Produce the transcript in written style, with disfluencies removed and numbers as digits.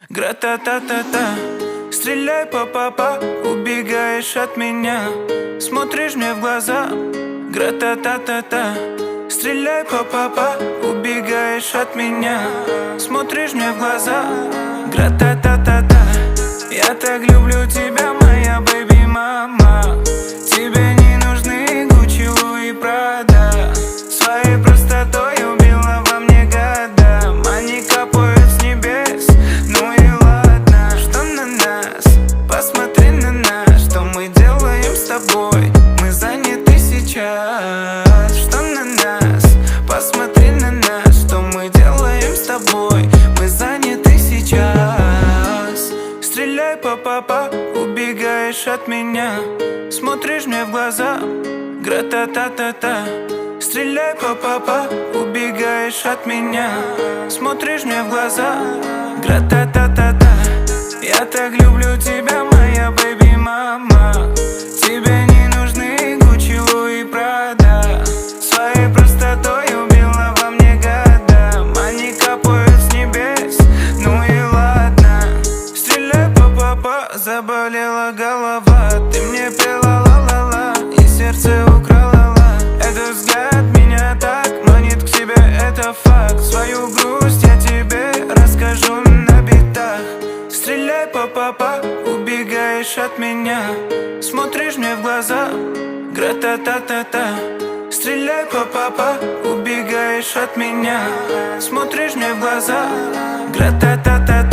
Гра-та-та-та-та, стреляй па-па-па, убегаешь от меня, смотришь мне в глаза. Гра-та-та-та-та, стреляй па-па-па, убегаешь от меня, смотришь мне в глаза. Гра-та-та-та-та, я так люблю тебя, моя бэби-мама. Тебе не нужны Гуччи, Луи, Прада. Своей простотой убила во мне года. Они капают с небес, ну и ладно. Что на нас? Посмотри на нас. Что мы делаем с тобой? Мы заняты сейчас. Что на нас? Посмотри на нас. Что мы делаем с тобой? Мы заняты сейчас. Стреляй па-па-па, убегаешь от меня, смотришь мне в глаза. Гра-та-та-та-та, стреляй па-па-па, убегаешь от меня, смотришь мне в глаза. Гра-та-та-та-та, я так люблю тебя, моя бэби-мама. Тебе не нужны Гуччи, Луи, Прада. Своей простотой убила во мне года. Они капают с небес, ну и ладно. Стреляй па-па-па, заболела голова. Ты мне пела ла-ла-ла и сердце украла. Этот взгляд меня так манит к себе, это факт. Свою грусть я тебе расскажу на битах. Стреляй па-па-па, убегаешь от меня, смотришь мне в глаза. Гра-та-та-та-та, стреляй па-па-па, убегаешь от меня, смотришь мне в глаза. Гра-та-та-та-та.